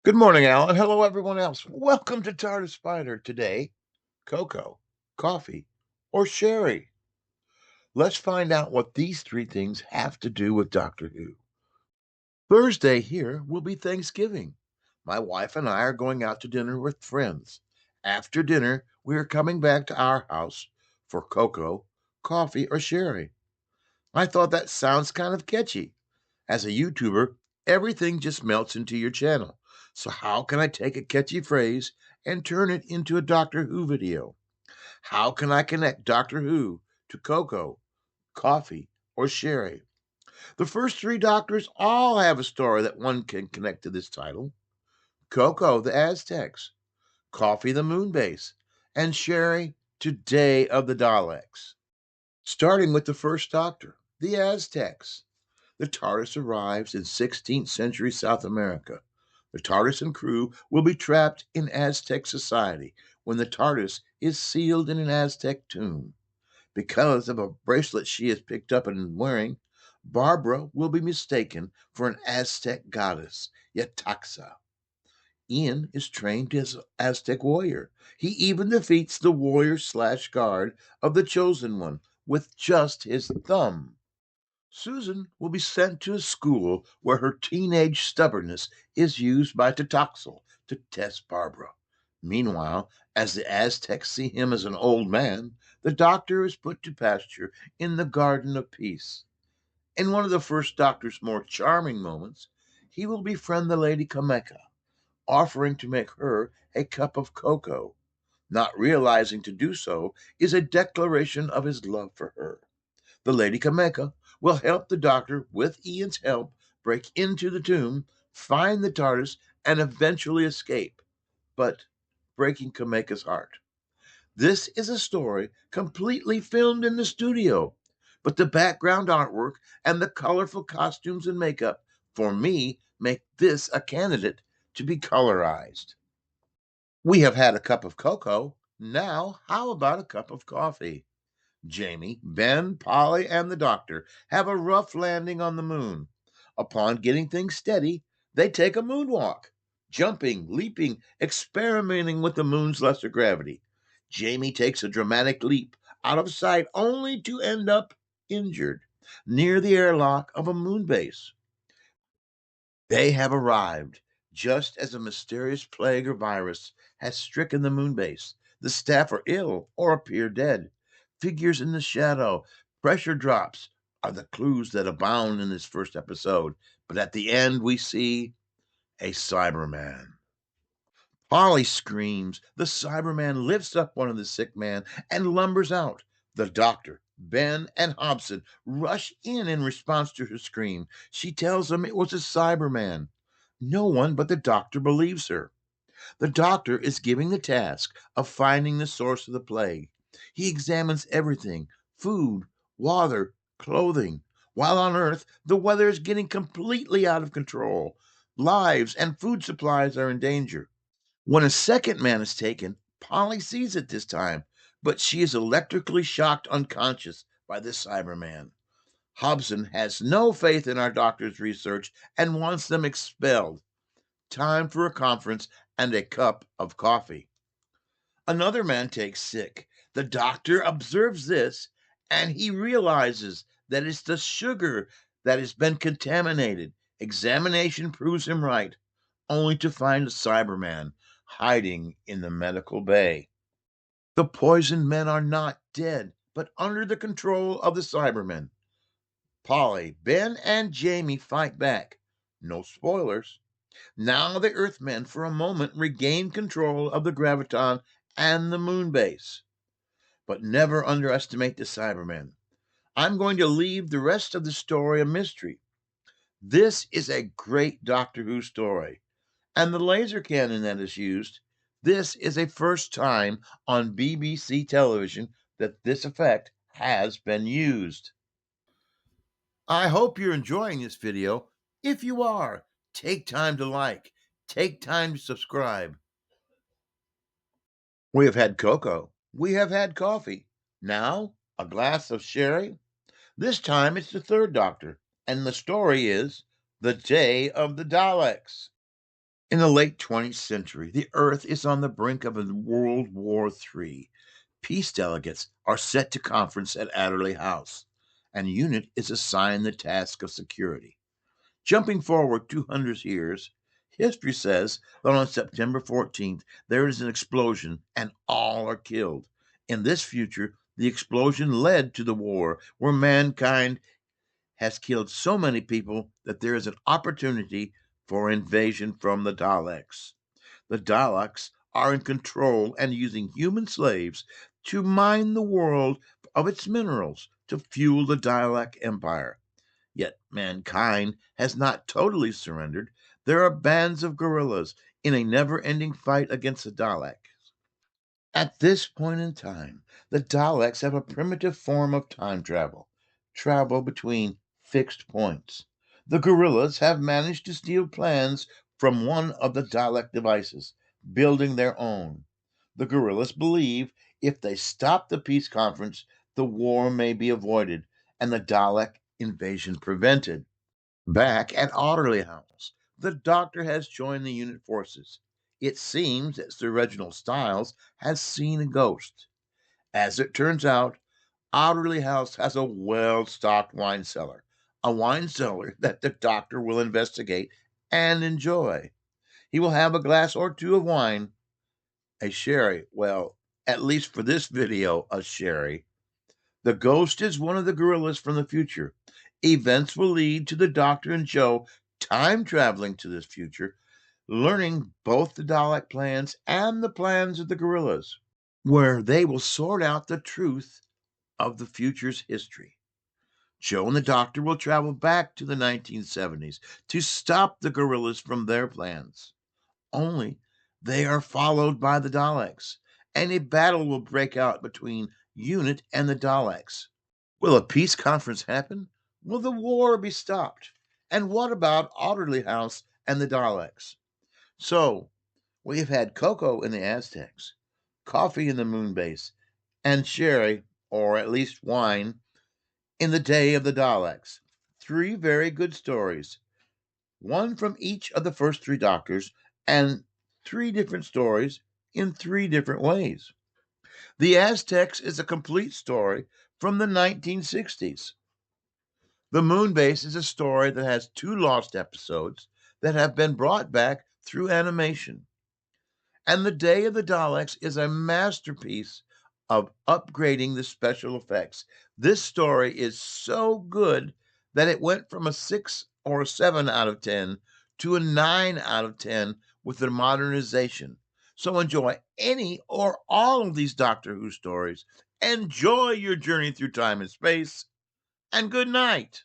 Good morning, Alan. Hello, everyone else. Welcome to TARDIS Spider. Today, cocoa, coffee, or sherry. Let's find out what these three things have to do with Doctor Who. Thursday here will be Thanksgiving. My wife and I are going out to dinner with friends. After dinner, we are coming back to our house for cocoa, coffee, or sherry. I thought that sounds kind of catchy. As a YouTuber, everything just melts into your channel. So, how can I take a catchy phrase and turn it into a Doctor Who video? How can I connect Doctor Who to cocoa, coffee, or sherry? The first three doctors all have a story that one can connect to this title: Cocoa, the Aztecs; Coffee, the Moon Base; and Sherry, to Day of the Daleks. Starting with the first doctor, the Aztecs. The TARDIS arrives in 16th century South America. The TARDIS and crew will be trapped in Aztec society when the TARDIS is sealed in an Aztec tomb. Because of a bracelet she has picked up and wearing, Barbara will be mistaken for an Aztec goddess, Yetaxa. Ian is trained as an Aztec warrior. He even defeats the warrior slash guard of the Chosen One with just his thumb. Susan will be sent to a school where her teenage stubbornness is used by Tetoxel to test Barbara. Meanwhile, as the Aztecs see him as an old man, the doctor is put to pasture in the Garden of Peace. In one of the first doctor's more charming moments, he will befriend the Lady Kameka, offering to make her a cup of cocoa. Not realizing to do so is a declaration of his love for her. The Lady Kameka will help the Doctor, with Ian's help, break into the tomb, find the TARDIS, and eventually escape, but breaking Kameka's heart. This is a story completely filmed in the studio, but the background artwork and the colorful costumes and makeup, for me, make this a candidate to be colorized. We have had a cup of cocoa. Now, how about a cup of coffee? Jamie, Ben, Polly, and the doctor have a rough landing on the moon. Upon getting things steady, they take a moonwalk, jumping, leaping, experimenting with the moon's lesser gravity. Jamie takes a dramatic leap out of sight only to end up injured near the airlock of a moon base. They have arrived just as a mysterious plague or virus has stricken the moon base. The staff are ill or appear dead. Figures in the shadow, pressure drops are the clues that abound in this first episode. But at the end, we see a Cyberman. Polly screams. The Cyberman lifts up one of the sick men and lumbers out. The doctor, Ben, and Hobson rush in response to her scream. She tells them it was a Cyberman. No one but the doctor believes her. The doctor is given the task of finding the source of the plague. He examines everything: food, water, clothing. While on Earth, the weather is getting completely out of control. Lives and food supplies are in danger. When a second man is taken, Polly sees it this time, but she is electrically shocked unconscious by the Cyberman. Hobson has no faith in our doctor's research and wants them expelled. Time for a conference and a cup of coffee. Another man takes sick. The doctor observes this and he realizes that it's the sugar that has been contaminated. Examination proves him right, only to find a Cyberman hiding in the medical bay. The poisoned men are not dead, but under the control of the Cybermen. Polly, Ben, and Jamie fight back. No spoilers. Now the Earthmen, for a moment, regain control of the Graviton and the moon base. But never underestimate the Cybermen. I'm going to leave the rest of the story a mystery. This is a great Doctor Who story, and the laser cannon that is used, this is a first time on BBC television that this effect has been used. I hope you're enjoying this video. If you are, take time to like, take time to subscribe. We have had cocoa. We have had coffee. Now, a glass of sherry. This time it's the third doctor, and the story is The Day of the Daleks. In the late 20th century, the Earth is on the brink of a World War III. Peace delegates are set to conference at Adderley House, and UNIT is assigned the task of security. Jumping forward 200 years, history says that on September 14th, there is an explosion and all are killed. In this future, the explosion led to the war where mankind has killed so many people that there is an opportunity for invasion from the Daleks. The Daleks are in control and using human slaves to mine the world of its minerals to fuel the Dalek Empire. Yet mankind has not totally surrendered. There are bands of guerrillas in a never ending fight against the Daleks. At this point in time, the Daleks have a primitive form of time travel between fixed points. The guerrillas have managed to steal plans from one of the Dalek devices, building their own. The guerrillas believe if they stop the peace conference, the war may be avoided and the Dalek invasion prevented. Back at Otterley House, the Doctor has joined the unit forces. It seems that Sir Reginald Styles has seen a ghost. As it turns out, Otterley House has a well stocked a wine cellar that the Doctor will investigate and enjoy. He will have a glass or two of wine, a sherry, well, at least for this video, a sherry. The ghost is one of the gorillas from the future. Events will lead to the Doctor and Joe time traveling to this future, learning both the Dalek plans and the plans of the gorillas, where they will sort out the truth of the future's history. Joe and the Doctor will travel back to the 1970s to stop the gorillas from their plans. Only they are followed by the Daleks, and a battle will break out between UNIT and the Daleks. Will a peace conference happen? Will the war be stopped? And what about Otterley House and the Daleks? So, we have had cocoa in the Aztecs, coffee in the moon base, and sherry, or at least wine, in the day of the Daleks. Three very good stories, one from each of the first three Doctors, and three different stories in three different ways. The Aztecs is a complete story from the 1960s. The Moonbase is a story that has two lost episodes that have been brought back through animation. And The Day of the Daleks is a masterpiece of upgrading the special effects. This story is so good that it went from a 6 or a 7 out of 10 to a 9 out of 10 with the modernization. So enjoy any or all of these Doctor Who stories. Enjoy your journey through time and space, and good night.